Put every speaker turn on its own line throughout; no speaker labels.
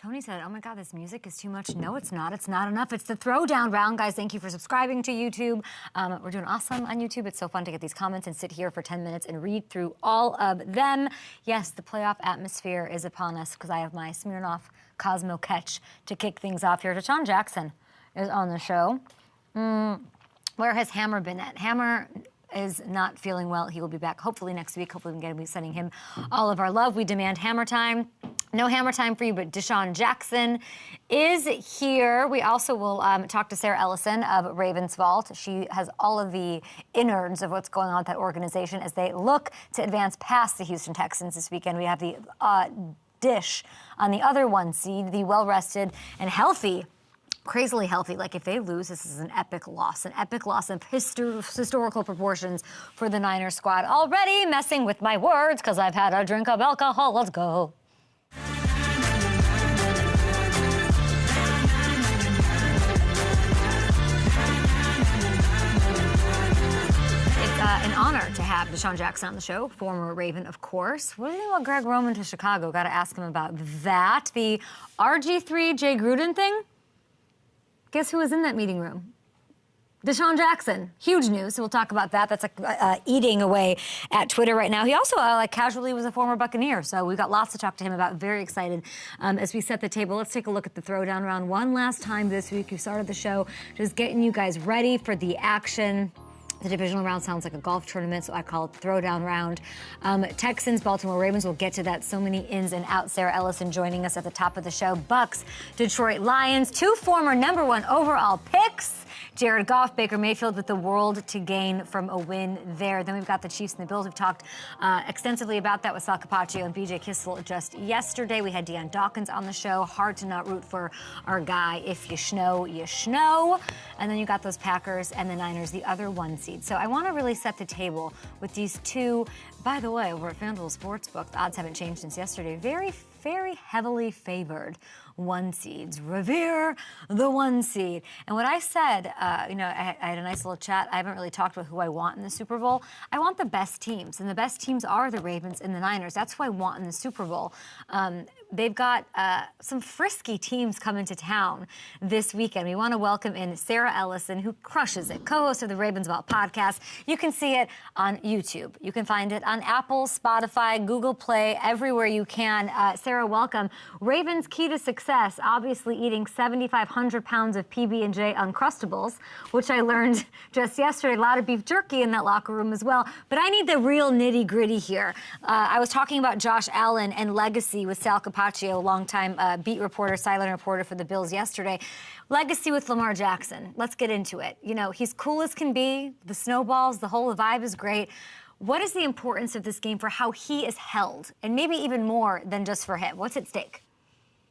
Tony said, oh my God, this music is too much. No, it's not. It's not enough. It's the throwdown round, guys. Thank you for subscribing to YouTube. We're doing awesome on YouTube. It's so fun to get these comments and sit here for 10 minutes and read through all of them. Yes, the playoff atmosphere is upon us because I have my Smirnoff Cosmo catch to kick things off here. DeSean Jackson is on the show. Where has Hammer been at? Hammer is not feeling well. He will be back hopefully next week. Hopefully we can be sending him all of our love. We demand Hammer time. No Hammer time for you, but DeSean Jackson is here. We also will talk to Sarah Ellison of Ravens Vault. She has all of the innards of what's going on with that organization as they look to advance past the Houston Texans this weekend. We have the dish on the other one seed, the well-rested and healthy, crazily healthy. Like, if they lose, this is an epic loss of historical proportions for the Niners squad. Already messing with my words because I've had a drink of alcohol. Let's go. An honor to have DeSean Jackson on the show, former Raven, of course. What do you think about Greg Roman to Chicago? Got to ask him about that. The RG3 Jay Gruden thing? Guess who was in that meeting room? DeSean Jackson. Huge news, so we'll talk about that. That's eating away at Twitter right now. He also, casually was a former Buccaneer, so we've got lots to talk to him about. Very excited as we set the table. Let's take a look at the throwdown round one last time this week. You started the show just getting you guys ready for the action. The divisional round sounds like a golf tournament, so I call it the throwdown round. Texans, Baltimore Ravens, we'll get to that. So many ins and outs. Sarah Ellison joining us at the top of the show. Bucks, Detroit Lions, two former #1 overall picks. Jared Goff, Baker Mayfield with the world to gain from a win there. Then we've got the Chiefs and the Bills. We've talked extensively about that with Sal Capaccio and BJ Kissel just yesterday. We had Deion Dawkins on the show. Hard to not root for our guy. If you schno, you schno. And then you got those Packers and the Niners, the other one seed. So I want to really set the table with these two. By the way, over at FanDuel Sportsbook, the odds haven't changed since yesterday. Very, very heavily favored one seeds. Revere the one seed. And what I said, I had a nice little chat. I haven't really talked about who I want in the Super Bowl. I want the best teams, and the best teams are the Ravens and the Niners. That's who I want in the Super Bowl. They've got some frisky teams coming to town this weekend. We want to welcome in Sarah Ellison, who crushes it, co-host of the Ravens Vault podcast. You can see it on YouTube. You can find it on Apple, Spotify, Google Play, everywhere you can. Sarah, welcome. Ravens' key to success, obviously eating 7,500 pounds of PB&J Uncrustables, which I learned just yesterday. A lot of beef jerky in that locker room as well. But I need the real nitty-gritty here. I was talking about Josh Allen and legacy with Sal Capaccio, longtime beat reporter, silent reporter for the Bills yesterday. Legacy with Lamar Jackson. Let's get into it. You know, he's cool as can be. The snowballs, the whole vibe is great. What is the importance of this game for how he is held? And maybe even more than just for him. What's at stake?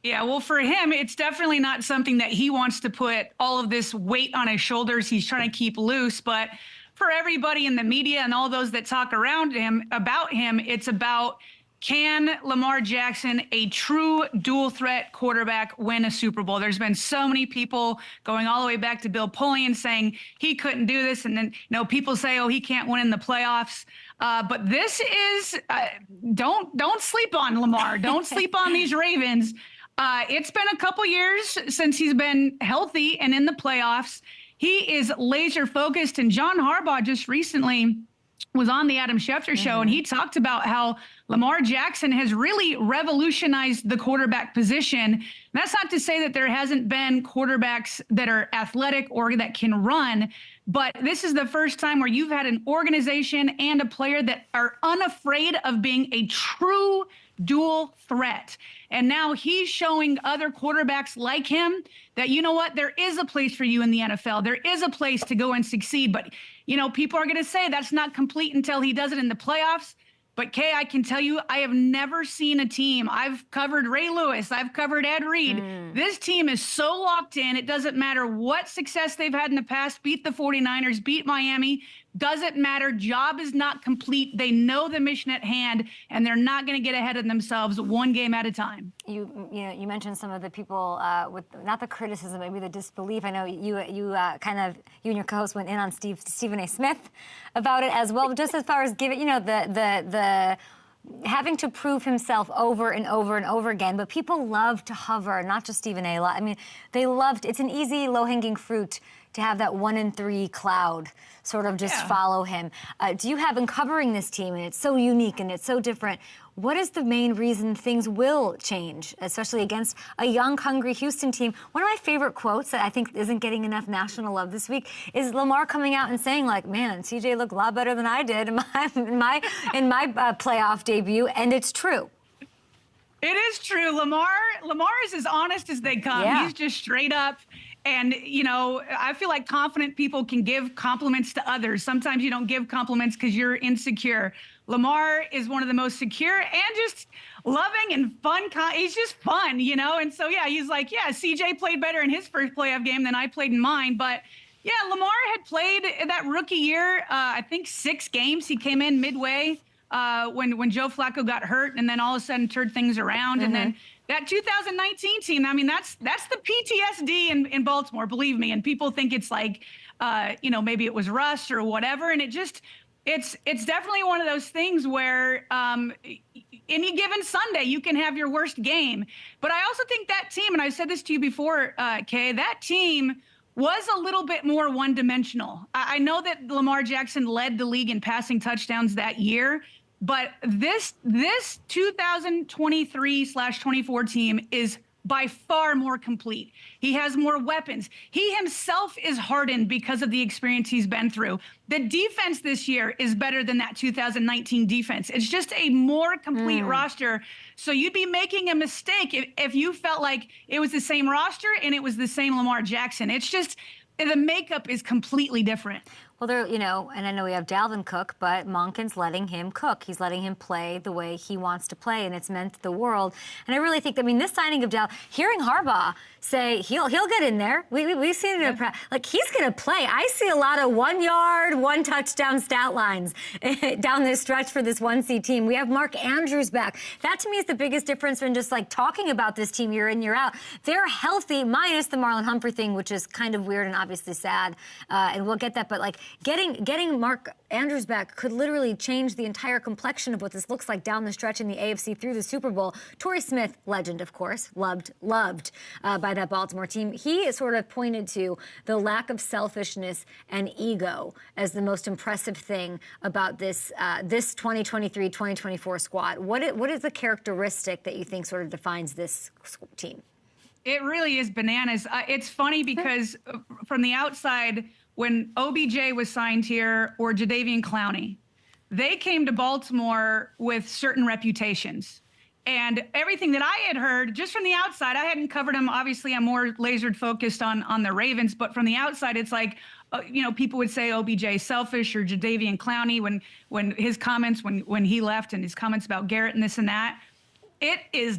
Yeah, well, for him, it's definitely not something that he wants to put all of this weight on his shoulders. He's trying to keep loose. But for everybody in the media and all those that talk around him, about him, it's about, can Lamar Jackson, a true dual threat quarterback, win a Super Bowl? There's been so many people going all the way back to Bill Polian saying he couldn't do this. And then, people say, oh, he can't win in the playoffs. But this is, don't sleep on Lamar. Don't sleep on these Ravens. It's been a couple years since he's been healthy and in the playoffs. He is laser focused. And John Harbaugh just recently was on the Adam Schefter show, and he talked about how Lamar Jackson has really revolutionized the quarterback position. That's not to say that there hasn't been quarterbacks that are athletic or that can run, but this is the first time where you've had an organization and a player that are unafraid of being a true dual threat. And now he's showing other quarterbacks like him that, you know what, there is a place for you in the NFL. There is a place to go and succeed. But, people are going to say that's not complete until he does it in the playoffs. But, Kay, I can tell you, I have never seen a team. I've covered Ray Lewis. I've covered Ed Reed. This team is so locked in. It doesn't matter what success they've had in the past. Beat the 49ers, beat Miami. Doesn't matter. Job is not complete. They know the mission at hand, and they're not going to get ahead of themselves one game at a time.
You mentioned some of the people with not the criticism, maybe the disbelief. I know you and your co-host went in on Stephen A. Smith about it as well. But just as far as giving, the having to prove himself over and over and over again, but people love to hover, not just Stephen A. I mean, they loved, it's an easy, low-hanging fruit to have that 1-3 cloud sort of just follow him. Do you have, in covering this team, and it's so unique and it's so different, what is the main reason things will change, especially against a young, hungry Houston team? One of my favorite quotes that I think isn't getting enough national love this week is Lamar coming out and saying, like, man, CJ looked a lot better than I did in my playoff debut, and it's true.
It is true. Lamar is as honest as they come.
Yeah.
He's just straight up. And, you know, I feel like confident people can give compliments to others. Sometimes you don't give compliments because you're insecure. Lamar is one of the most secure and just loving and fun. He's just fun, you know? And so, yeah, he's like, yeah, CJ played better in his first playoff game than I played in mine. But, yeah, Lamar had played that rookie year, I think 6 games. He came in midway when Joe Flacco got hurt and then all of a sudden turned things around. Mm-hmm. And then that 2019 team, I mean, that's the PTSD in Baltimore, believe me. And people think it's like, you know, maybe it was rust or whatever. And it's definitely one of those things where any given Sunday you can have your worst game. But I also think that team, and I said this to you before, Kay, that team was a little bit more one-dimensional. I know that Lamar Jackson led the league in passing touchdowns that year, but this 2023/24 team is by far more complete. He has more weapons. He himself is hardened because of the experience he's been through. The defense this year is better than that 2019 defense. It's just a more complete roster. So you'd be making a mistake if you felt like it was the same roster and it was the same Lamar Jackson. It's just, the makeup is completely different.
Well, there, you know, and I know we have Dalvin Cook, but Monken's letting him cook. He's letting him play the way he wants to play, and it's meant the world. And I really think, I mean, this signing of hearing Harbaugh say he'll get in there. We've seen it like he's going to play. I see a lot of 1 yard, 1 touchdown stat lines down this stretch for this 1C team. We have Mark Andrews back. That to me is the biggest difference from just like talking about this team year in, year out. They're healthy, minus the Marlon Humphrey thing, which is kind of weird and obviously sad. And we'll get that, but like getting Mark Andrews back could literally change the entire complexion of what this looks like down the stretch in the AFC through the Super Bowl. Torrey Smith, legend, of course, loved by that Baltimore team. He sort of pointed to the lack of selfishness and ego as the most impressive thing about this 2023-2024 squad. What is the characteristic that you think sort of defines this team?
It really is bananas. It's funny because from the outside, when OBJ was signed here or Jadeveon Clowney, they came to Baltimore with certain reputations. And everything that I had heard just from the outside, I hadn't covered them. Obviously, I'm more lasered focused on the Ravens. But from the outside, it's like, you know, people would say OBJ selfish or Jadeveon Clowney when his comments when he left and his comments about Garrett and this and that. That is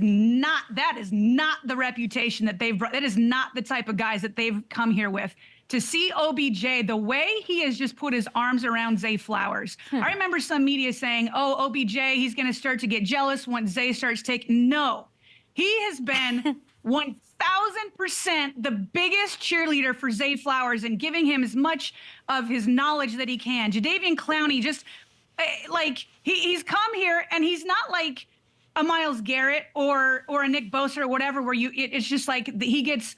not the reputation that they've brought. That is not the type of guys that they've come here with. To see OBJ, the way he has just put his arms around Zay Flowers. I remember some media saying, oh, OBJ, he's going to start to get jealous when Zay starts taking. No, he has been 1,000% the biggest cheerleader for Zay Flowers and giving him as much of his knowledge that he can. Jadeveon Clowney, just like he's come here and he's not like a Myles Garrett or a Nick Bosa or whatever, where it's just like he gets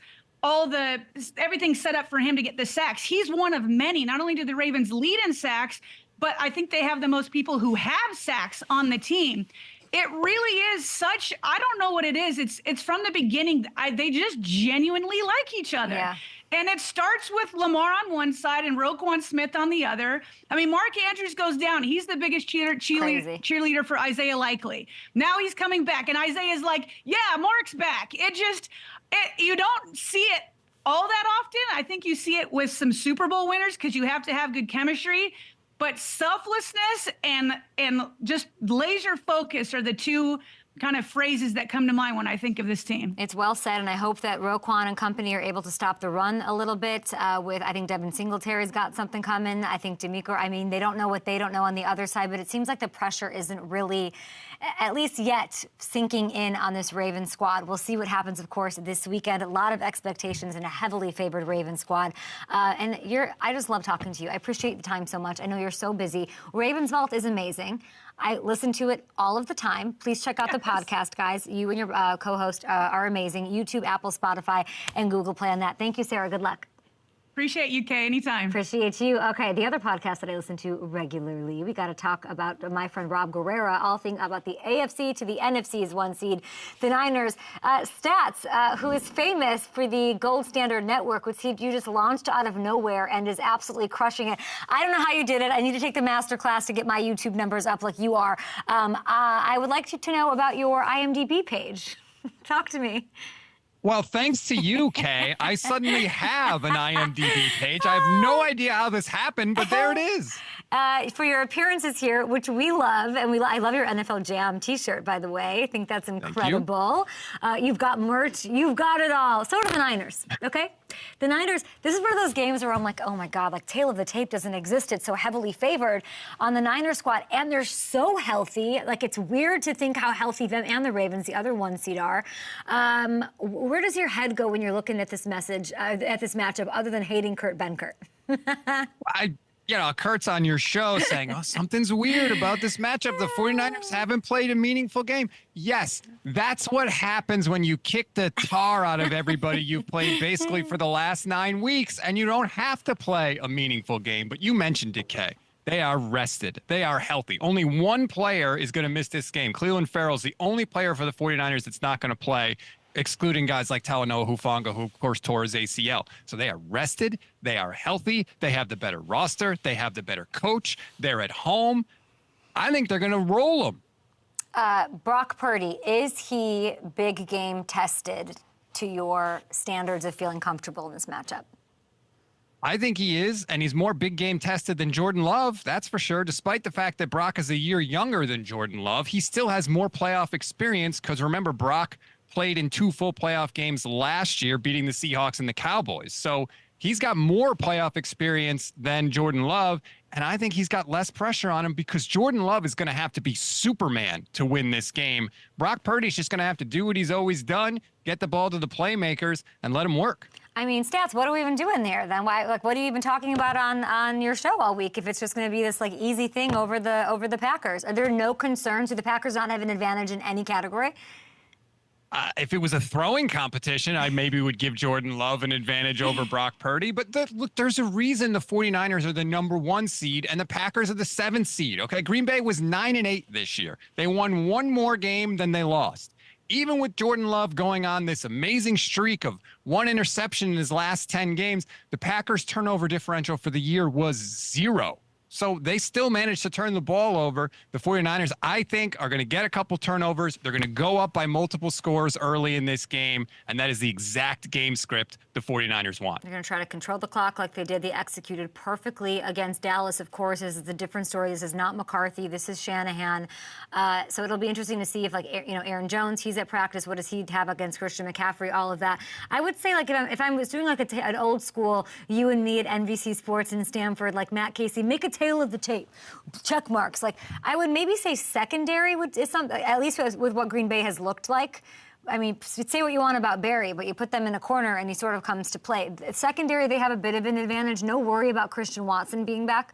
everything set up for him to get the sacks. He's one of many. Not only do the Ravens lead in sacks, but I think they have the most people who have sacks on the team. It really is such, I don't know what it is. It's from the beginning. They just genuinely like each other. Yeah. And it starts with Lamar on one side and Roquan Smith on the other. I mean, Mark Andrews goes down. He's the biggest cheerleader for Isaiah Likely. Now he's coming back, and Isaiah's like, yeah, Mark's back. You don't see it all that often. I think you see it with some Super Bowl winners because you have to have good chemistry. But selflessness and just laser focus are the two kind of phrases that come to mind when I think of this team.
It's well said, and I hope that Roquan and company are able to stop the run a little bit I think Devin Singletary's got something coming. I think D'Amico, I mean, they don't know what they don't know on the other side, but it seems like the pressure isn't really, at least yet, sinking in on this Ravens squad. We'll see what happens, of course, this weekend. A lot of expectations in a heavily favored Ravens squad. I just love talking to you. I appreciate the time so much. I know you're so busy. Ravens Vault is amazing. I listen to it all of the time. Please check out the podcast, guys. You and your co-host are amazing. YouTube, Apple, Spotify, and Google Play on that. Thank you, Sarah. Good luck.
Appreciate you, Kay. Anytime.
Appreciate you. Okay, the other podcast that I listen to regularly, we got to talk about my friend Rob Guerrera, all things about the AFC to the NFC's 1 seed, the Niners. Stats, who is famous for the Gold Standard Network, which you just launched out of nowhere and is absolutely crushing it. I don't know how you did it. I need to take the master class to get my YouTube numbers up like you are. I would like to know about your IMDb page. Talk to me.
Well, thanks to you, Kay, I suddenly have an IMDb page. I have no idea how this happened, but there it is.
For your appearances here, which we love, and I love your NFL Jam T-shirt, by the way. I think that's incredible. You've got merch. You've got it all. So do the Niners, okay? The Niners, this is one of those games where I'm like, oh, my God, like tail of the tape doesn't exist. It's so heavily favored on the Niners squad, and they're so healthy. Like, it's weird to think how healthy them and the Ravens, the other 1 seed, are. Where does your head go when you're looking at this matchup, other than hating Kurt Benkert?
Kurt's on your show saying, oh, something's weird about this matchup. The 49ers haven't played a meaningful game. Yes, that's what happens when you kick the tar out of everybody you've played basically for the last 9 weeks, and you don't have to play a meaningful game. But you mentioned it, Kay. They are rested. They are healthy. Only one player is going to miss this game. Cleveland Farrell's the only player for the 49ers that's not going to play, excluding guys like Talanoa Hufanga, who, of course, tore his ACL. So they are rested. They are healthy. They have the better roster. They have the better coach. They're at home. I think they're going to roll them.
Brock Purdy, is he big game tested to your standards of feeling comfortable in this matchup?
I think he is, and he's more big game tested than Jordan Love, that's for sure. Despite the fact that Brock is a year younger than Jordan Love, he still has more playoff experience because, remember, Brock played in 2 full playoff games last year, beating the Seahawks and the Cowboys. So he's got more playoff experience than Jordan Love, and I think he's got less pressure on him because Jordan Love is going to have to be Superman to win this game. Brock Purdy's just going to have to do what he's always done, get the ball to the playmakers, and let him work.
I mean, Stats, what are we even doing there then? Why, like, what are you even talking about on your show all week if it's just going to be this, like, easy thing over the Packers? Are there no concerns? Do the Packers not have an advantage in any category?
If it was a throwing competition, I maybe would give Jordan Love an advantage over Brock Purdy. But look, there's a reason the 49ers are the number 1 seed and the Packers are the 7th seed. Okay, Green Bay was 9-8 this year. They won 1 more game than they lost. Even with Jordan Love going on this amazing streak of 1 interception in his last 10 games, the Packers' turnover differential for the year was 0. So they still managed to turn the ball over. The 49ers, I think, are going to get a couple turnovers. They're going to go up by multiple scores early in this game, and that is the exact game script the 49ers want.
They're going to try to control the clock like they did. They executed perfectly against Dallas, of course. This is a different story. This is not McCarthy. This is Shanahan. So it'll be interesting to see if, like, Aaron Jones, he's at practice. What does he have against Christian McCaffrey? All of that. I would say, like, if I was doing, like, an old school, you and me at NBC Sports in Stanford, like Matt Casey, make a tail of the tape, check marks. Like, I would maybe say secondary is something, at least with what Green Bay has looked like. I mean, say what you want about Barry, but you put them in a corner and he sort of comes to play. Secondary, they have a bit of an advantage. No worry about Christian Watson being back.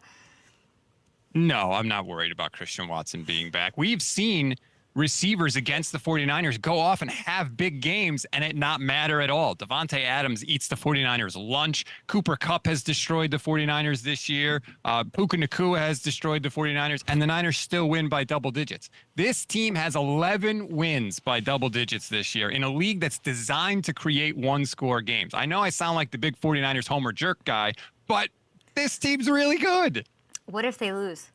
No, I'm not worried about Christian Watson being back. We've seen receivers against the 49ers go off and have big games and it not matter at all. Devontae Adams eats the 49ers lunch. Cooper Kupp has destroyed the 49ers this year. Puka Nacua has destroyed the 49ers, and the Niners still win by double digits. This team has 11 wins by double digits this year in a league that's designed to create 1-score games. I know I sound like the big 49ers homer jerk guy, but this team's really good.
What if they lose?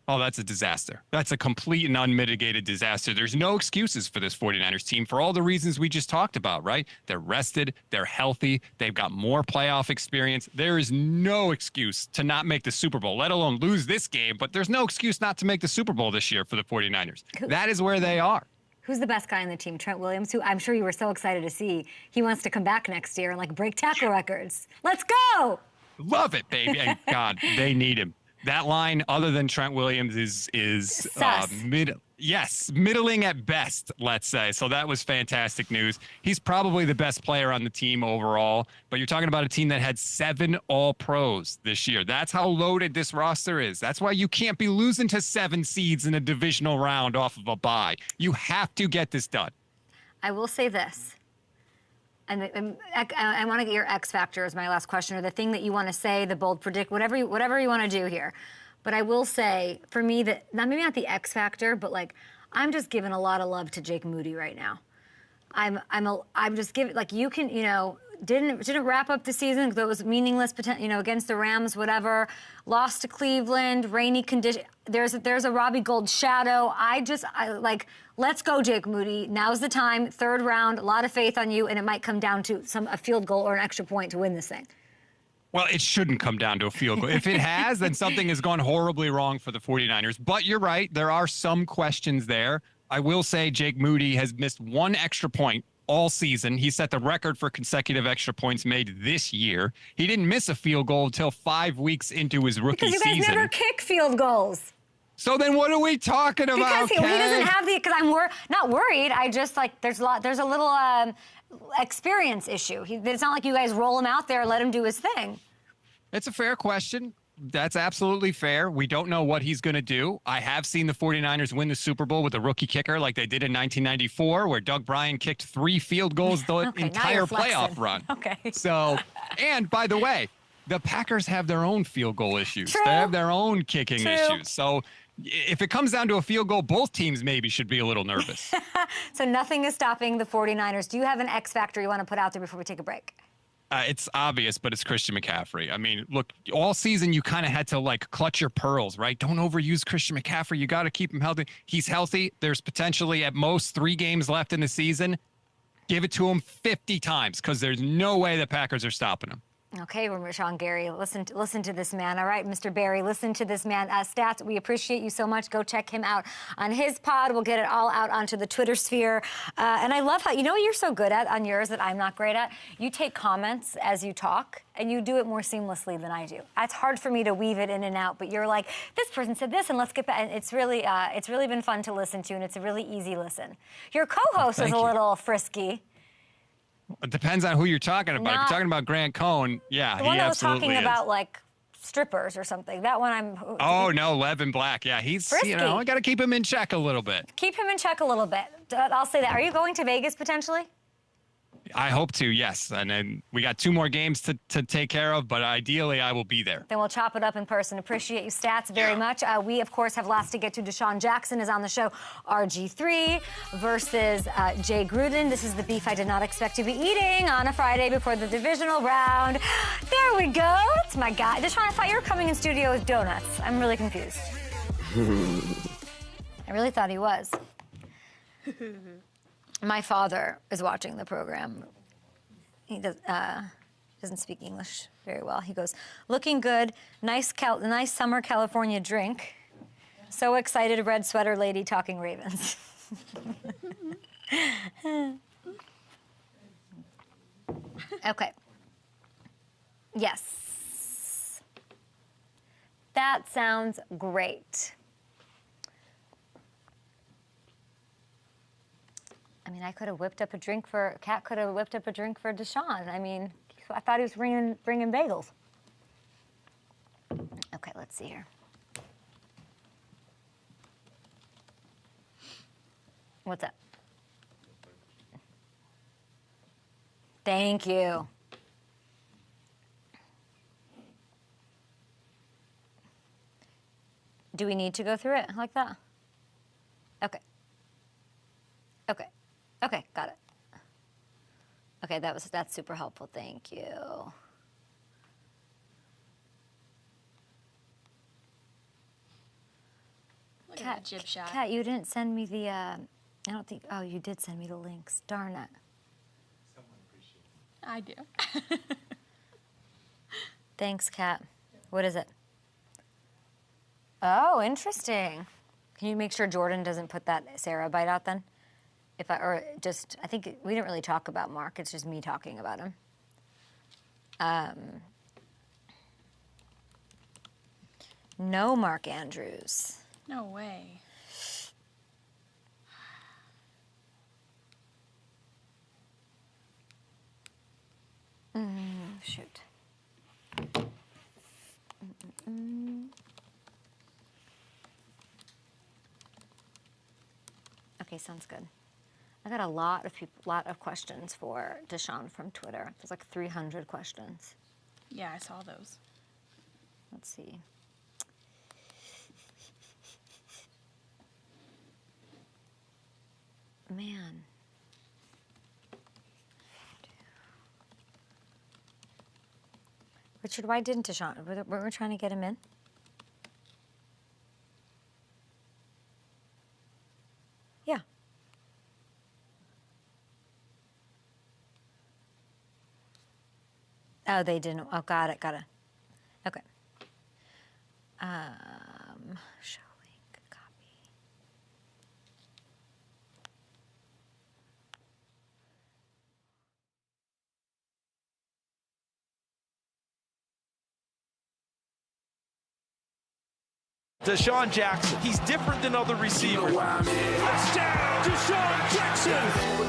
Oh, that's a disaster. That's a complete and unmitigated disaster. There's no excuses for this 49ers team for all the reasons we just talked about, right? They're rested. They're healthy. They've got more playoff experience. There is no excuse to not make the Super Bowl, let alone lose this game. But there's no excuse not to make the Super Bowl this year for the 49ers. That is where they are.
Who's the best guy on the team? Trent Williams, who I'm sure you were so excited to see. He wants to come back next year and, like, break tackle records. Let's go!
Love it, baby. And God, they need him. That line, other than Trent Williams, is Yes, middling at best, let's say. So that was fantastic news. He's probably the best player on the team overall, but you're talking about a team that had 7 All-Pros this year. That's how loaded this roster is. That's why you can't be losing to 7 seeds in a divisional round off of a bye. You have to get this done.
I will say this. And I want to get your X factor as my last question, or the thing that you want to say, the bold predict, whatever you want to do here. But I will say, for me, that maybe not the X factor, but like I'm just giving a lot of love to Jake Moody right now. I'm just giving, like, you can, didn't wrap up the season because it was meaningless, against the Rams, whatever. Lost to Cleveland, rainy condition. There's a Robbie Gould shadow. Let's go, Jake Moody. Now's the time. 3rd round, a lot of faith on you, and it might come down to a field goal or an extra point to win this thing.
Well, it shouldn't come down to a field goal. If it has, then something has gone horribly wrong for the 49ers. But you're right. There are some questions there. I will say Jake Moody has missed 1 extra point all season. He set the record for consecutive extra points made this year. He didn't miss a field goal until 5 weeks into his rookie season.
Because you guys never kick field goals.
So then what are we talking about,
Because he doesn't have because I'm not worried. I just, there's a little experience issue. It's not like you guys roll him out there and let him do his thing.
It's a fair question. That's absolutely fair. We don't know what he's going to do. I have seen the 49ers win the Super Bowl with a rookie kicker like they did in 1994, where Doug Bryan kicked 3 field goals the entire playoff run.
Okay.
So, and by the way, the Packers have their own field goal issues.
True.
They have their own kicking
True.
issues. So if it comes down to a field goal, both teams maybe should be a little nervous.
So nothing is stopping the 49ers. Do you have an X factor you want to put out there before we take a break?
It's obvious, but it's Christian McCaffrey. I mean, look, all season you kind of had to clutch your pearls, right? Don't overuse Christian McCaffrey. You got to keep him healthy. He's healthy. There's potentially at most 3 games left in the season. Give it to him 50 times because there's no way the Packers are stopping him.
Okay, Rashawn Gary, listen to this man. All right, Mr. Barry, listen to this man. Stats, we appreciate you so much. Go check him out on his pod. We'll get it all out onto the Twitter sphere. And I love how, you know what you're so good at on yours that I'm not great at? You take comments as you talk, and you do it more seamlessly than I do. It's hard for me to weave it in and out, but you're like, this person said this, and let's get back. And it's really been fun to listen to, and it's a really easy listen. Your co-host is a little frisky.
It depends on who you're talking about. If you're talking about Grant Cohn, yeah,
the one
he
that was
absolutely
talking
is.
about strippers or something. That one I'm.
Oh no, Levin Black. Yeah, he's
frisky.
I got to keep him in check a little bit.
Keep him in check a little bit. I'll say that. Are you going to Vegas potentially?
I hope to, yes. And then we got 2 more games to take care of, but ideally I will be there.
Then we'll chop it up in person. Appreciate you, Stats, very much. We, of course, have lots to get to. DeSean Jackson is on the show. RG3 versus Jay Gruden. This is the beef I did not expect to be eating on a Friday before the divisional round. There we go. It's my guy. DeSean, I thought you were coming in studio with donuts. I'm really confused. I really thought he was. My father is watching the program. He doesn't speak English very well. He goes, looking good, nice summer California drink. So excited, red sweater lady talking Ravens. Okay. Yes. That sounds great. I mean, Kat could have whipped up a drink for DeSean. I mean, I thought he was bringing bagels. Okay, let's see here. What's up? Thank you. Do we need to go through it like that? Okay. Okay. Okay, got it. Okay, that's super helpful. Thank you.
Look at that jib shot.
Kat, you didn't send me the. I don't think. Oh, you did send me the links. Darn it.
Someone appreciates it. I do.
Thanks, Kat. What is it? Oh, interesting. Can you make sure Jordan doesn't put that Sarah bite out then? I think we didn't really talk about Mark. It's just me talking about him. No Mark Andrews.
No way.
shoot. Okay, sounds good. I got a lot of questions for DeSean from Twitter. There's like 300 questions.
Yeah, I saw those.
Let's see. Man. Richard, why didn't DeSean? We're trying to get him in. Yeah. Oh, they didn't. Oh, got it. Okay. Show link, copy.
DeSean Jackson, he's different than other receivers.
Touchdown, DeSean Jackson.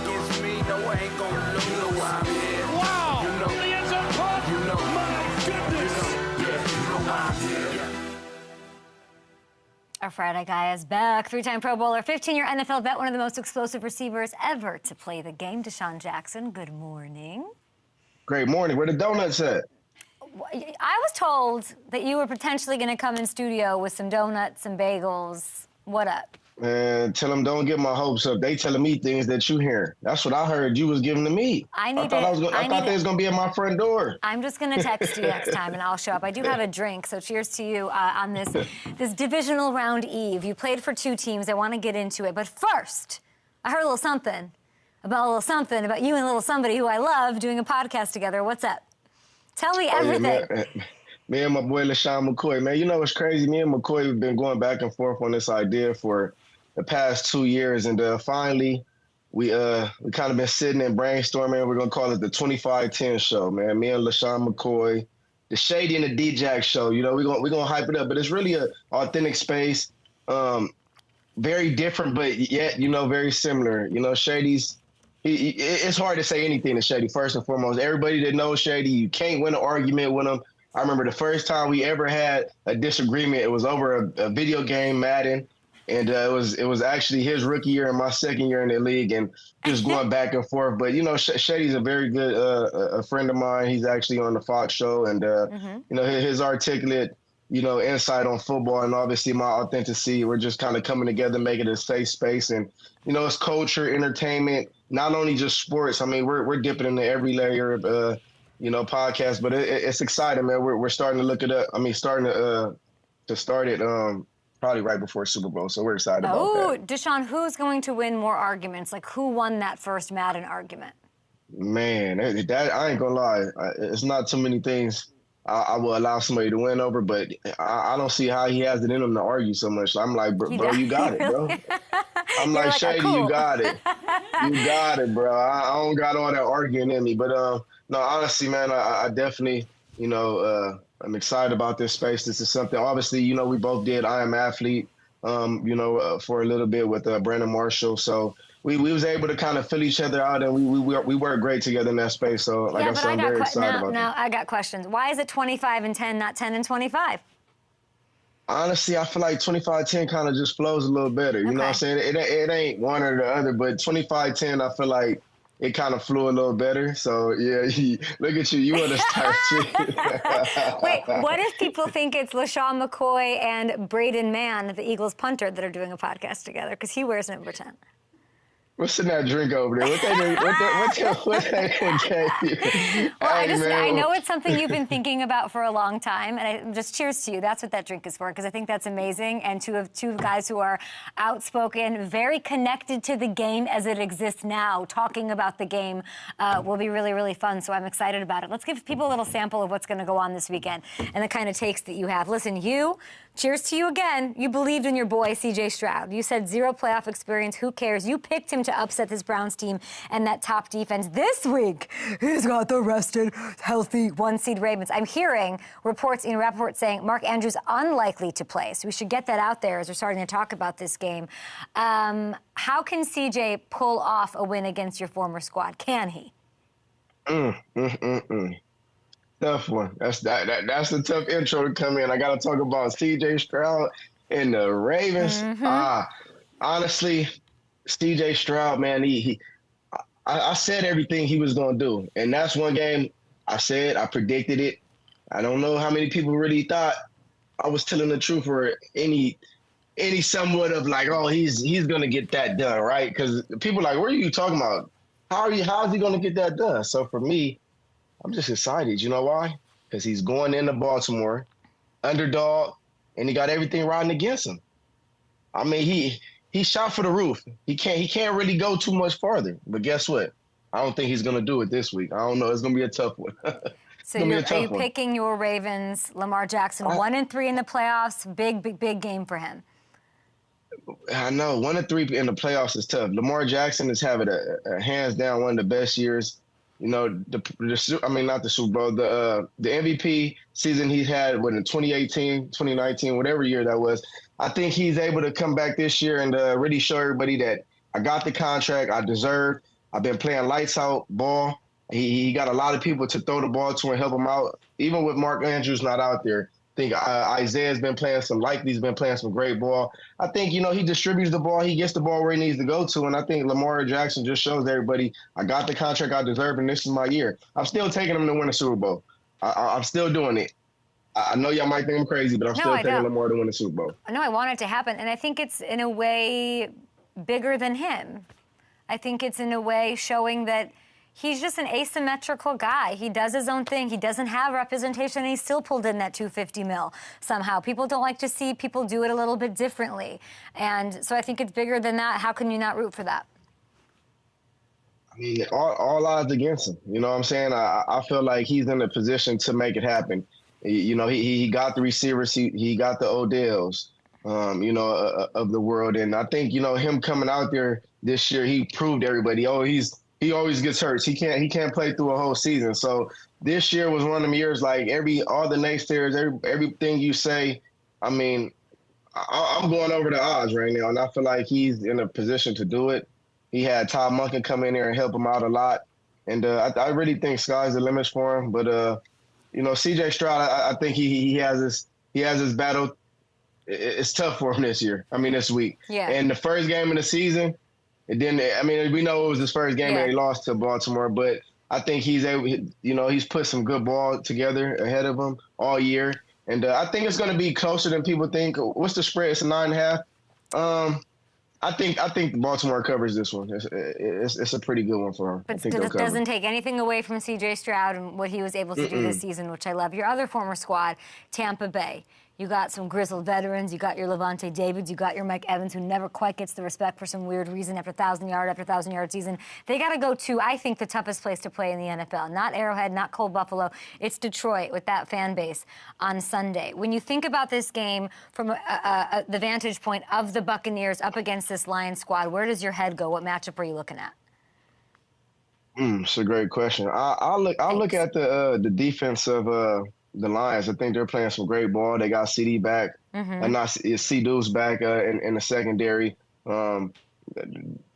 Against me, no, I ain't gonna lose. You know why I'm here.
Wow!
You know,
The end zone punt!
you know,
My goodness!
you know why I'm here.
Our Friday guy is back. 3-time Pro Bowler, 15-year NFL vet, one of the most explosive receivers ever to play the game. DeSean Jackson, good morning.
Great morning. Where the donuts at?
I was told that you were potentially going to come in studio with some donuts, some bagels. What up?
Man, tell them don't get my hopes up. They telling me things that you hear. That's what I heard you was giving to me. I thought they was gonna be at my front door.
I'm just gonna text you next time, and I'll show up. I do have a drink, so cheers to you on this divisional round eve. You played for 2 teams. I want to get into it, but first, I heard a little something about you and a little somebody who I love doing a podcast together. What's up? Tell me everything.
Yeah, me and my boy LaShawn McCoy, man. You know what's crazy? Me and McCoy have been going back and forth on this idea for the past 2 years, and finally, we kind of been sitting and brainstorming. We're gonna call it the 25-10 show, man. Me and LaShawn McCoy, the Shady and the D-Jack show. You know, we're gonna hype it up, but it's really a authentic space, very different, but yet very similar. You know, Shady's. It's hard to say anything to Shady, first and foremost. Everybody that knows Shady, you can't win an argument with him. I remember the first time we ever had a disagreement, it was over a video game, Madden, and it was actually his rookie year and my second year in the league, and just going back and forth. But, Shady's a very good a friend of mine. He's actually on the Fox show, and, his articulate, insight on football and obviously my authenticity, we're just kind of coming together, making it a safe space. And, it's culture, entertainment, not only just sports. I mean, we're dipping into every layer of, podcast, but it's exciting, man. We're starting to look it up. I mean, starting to start it probably right before Super Bowl. So we're excited about that.
Oh, DeSean, who's going to win more arguments? Like, who won that first Madden argument?
Man, that I ain't gonna lie. It's not too many things I will allow somebody to win over, but I don't see how he has it in him to argue so much. I'm like, bro, you got it, bro. I'm like, Shady, cool. You got it. You got it, bro. I don't got all that arguing in me. But, no, honestly, man, I definitely, I'm excited about this space. This is something, obviously, we both did I Am Athlete, for a little bit with Brandon Marshall. So we was able to kind of fill each other out, and we work great together in that space. So, like I said, I'm very excited about that.
Now, I got questions. Why is it 25-10, not 10-25?
Honestly, I feel like 25-10 kind of just flows a little better. You know what I'm saying? It ain't one or the other, but 25-10, I feel like it kind of flew a little better. So, yeah, look at you. You want to start shit.
Wait, what if people think it's LaShawn McCoy and Braden Mann, the Eagles punter, that are doing a podcast together? Because he wears number 10.
What's in that drink over there? What they gave you?
Well, I know it's something you've been thinking about for a long time, and just cheers to you. That's what that drink is for, because I think that's amazing. And two guys who are outspoken, very connected to the game as it exists now, talking about the game will be really, really fun. So I'm excited about it. Let's give people a little sample of what's going to go on this weekend and the kind of takes that you have. Listen, cheers to you again. You believed in your boy, C.J. Stroud. You said 0 playoff experience. Who cares? You picked him to upset this Browns team and that top defense. This week, he's got the rested, healthy 1-seed Ravens. I'm hearing reports in Rappaport saying Mark Andrews unlikely to play. So we should get that out there as we're starting to talk about this game. How can C.J. pull off a win against your former squad? Can he?
Tough one. That's a tough intro to come in. I got to talk about C.J. Stroud and the Ravens. Honestly, C.J. Stroud, man, I said everything he was going to do. And that's one game I predicted it. I don't know how many people really thought I was telling the truth or any somewhat of like, oh, he's going to get that done, right? Because people are like, what are you talking about? How is he going to get that done? So for me, I'm just excited. You know why? Because he's going into Baltimore, underdog, and he got everything riding against him. I mean, he shot for the roof. He can't really go too much farther. But guess what? I don't think he's going to do it this week. I don't know. It's going to be a tough one.
So are you picking your Ravens, Lamar Jackson, 1-3 in the playoffs? Big game for him.
I know 1-3 in the playoffs is tough. Lamar Jackson is having a hands down one of the best years. You know, not the Super Bowl, the MVP season he's had in 2018, 2019, whatever year that was. I think he's able to come back this year and really show everybody that I got the contract I deserved. I've been playing lights out ball. He got a lot of people to throw the ball to and help him out, even with Mark Andrews not out there. I think Isaiah's been playing he's been playing some great ball. I think, you know, he distributes the ball. He gets the ball where he needs to go to. And I think Lamar Jackson just shows everybody, I got the contract I deserve, and this is my year. I'm still taking him to win a Super Bowl. I'm still doing it. I know y'all might think I'm crazy, but I'm still taking Lamar to win the Super Bowl.
No, I want it to happen. And I think it's, in a way, bigger than him. I think it's, in a way, showing that he's just an asymmetrical guy. He does his own thing. He doesn't have representation, and he still pulled in that $250 million somehow. People don't like to see people do it a little bit differently. And so I think it's bigger than that. How can you not root for that?
I mean, all odds against him. You know what I'm saying? I feel like he's in a position to make it happen. You know, he got the receivers. He got the Odells, you know, of the world. And I think, you know, him coming out there this year, he proved everybody, he always gets hurt. He can't play through a whole season. So this year was one of them years like all the naysayers, everything you say. I mean, I'm going over the odds right now, and I feel like he's in a position to do it. He had Todd Monken come in there and help him out a lot, and I really think sky's the limit for him. But you know, C.J. Stroud, I think he has his battle. It's tough for him this year. I mean, this week.
Yeah.
And the first game of the season. It didn't. I mean, we know it was his first game and he lost to Baltimore, but I think he's able. You know, he's put some good ball together ahead of him all year, and I think it's going to be closer than people think. What's the spread? It's a 9.5. I think Baltimore covers this one. It's a pretty good one for him.
But it doesn't take anything away from C.J. Stroud and what he was able to do this season, which I love. Your other former squad, Tampa Bay. You got some grizzled veterans. You got your Levante Davids. You got your Mike Evans, who never quite gets the respect for some weird reason after 1,000-yard season. They got to go to, I think, the toughest place to play in the NFL. Not Arrowhead, not Cold Buffalo. It's Detroit with that fan base on Sunday. When you think about this game from the vantage point of the Buccaneers up against this Lions squad, where does your head go? What matchup are you looking at?
It's a great question. I'll look at the defense of the Lions. I think they're playing some great ball. They got CD back, and not C-Deuce back in the secondary.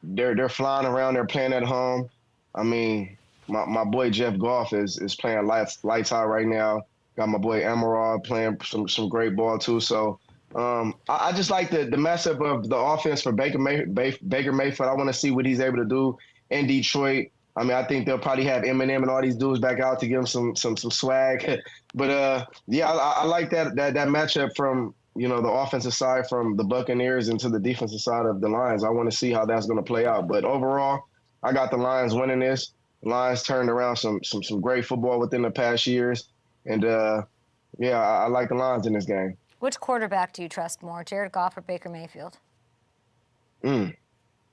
They're flying around. They're playing at home. I mean, my boy Jeff Goff is playing lights out right now. Got my boy Amaral playing some great ball too. So I just like the matchup of the offense for Baker Mayfield. I want to see what he's able to do in Detroit. I mean, I think they'll probably have Eminem and all these dudes back out to give them some swag. But yeah, I like that matchup from, you know, the offensive side from the Buccaneers into the defensive side of the Lions. I want to see how that's going to play out. But overall, I got the Lions winning this. The Lions turned around some great football within the past years, and yeah, I like the Lions in this game.
Which quarterback do you trust more, Jared Goff or Baker Mayfield?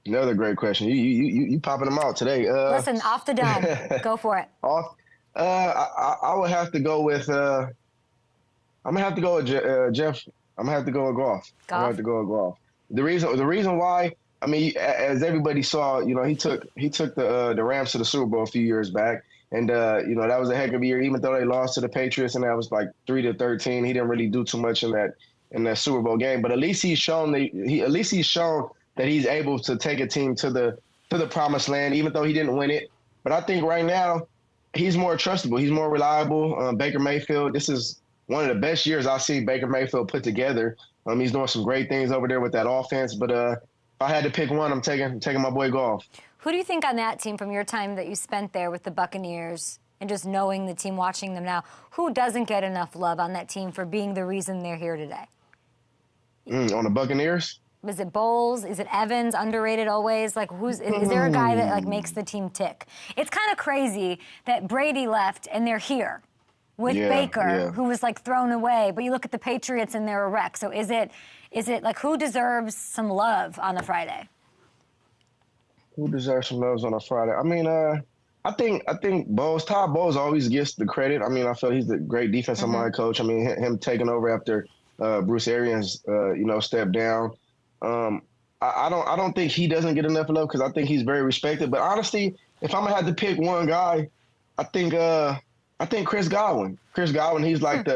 Another great question. You popping them out today.
Listen, off the dome. Go for it.
I would have to go with. I'm gonna have to go with Jeff. I'm gonna have to go with Goff. I'm gonna have to go with Goff. The reason why, I mean, as everybody saw, you know, he took the Rams to the Super Bowl a few years back, and you know, that was a heck of a year. Even though they lost to the Patriots, and that was like 3-13, he didn't really do too much in that Super Bowl game. But at least he's shown that he's able to take a team to the promised land, even though he didn't win it. But I think right now, he's more trustable. He's more reliable. Baker Mayfield, this is one of the best years I've seen Baker Mayfield put together. He's doing some great things over there with that offense. But if I had to pick one, I'm taking my boy Goff.
Who do you think on that team, from your time that you spent there with the Buccaneers and just knowing the team, watching them now, who doesn't get enough love on that team for being the reason they're here today?
On the Buccaneers?
Is it Bowles? Is it Evans? Underrated always? Like, is there a guy that like makes the team tick? It's kind of crazy that Brady left and they're here with Baker, who was like thrown away. But you look at the Patriots and they're a wreck. So is it like, who deserves some love on a Friday?
Who deserves some love on a Friday? I mean, I think Bowles, Todd Bowles always gets the credit. I mean, I feel he's a great defensive mind coach. I mean, him taking over after Bruce Arians, stepped down. I don't think he doesn't get enough love because I think he's very respected. But honestly, if I'm gonna have to pick one guy, I think Chris Godwin. Chris Godwin, he's like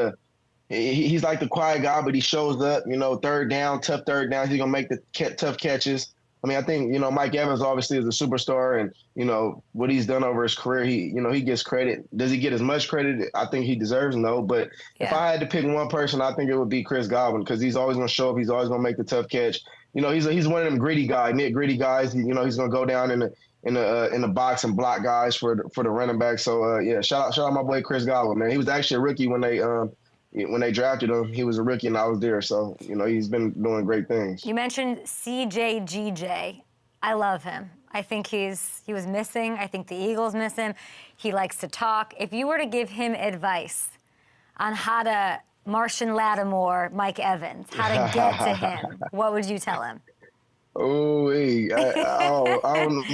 he's like the quiet guy, but he shows up. Third down, tough third down. He's gonna make the tough catches. I mean, I think Mike Evans obviously is a superstar, and what he's done over his career, he gets credit. Does he get as much credit? I think he deserves no. But if I had to pick one person, I think it would be Chris Godwin because he's always gonna show up. He's always gonna make the tough catch. He's one of them gritty guys, nit-gritty guys. He's gonna go down in the box and block guys for the running back. So shout out my boy Chris Godwin, man. He was actually a rookie when they drafted him. He was a rookie and I was there. So he's been doing great things.
You mentioned CJGJ. I love him. I think he was missing. I think the Eagles miss him. He likes to talk. If you were to give him advice on how to Martian Lattimore Mike Evans, how to get to him, what would you tell him?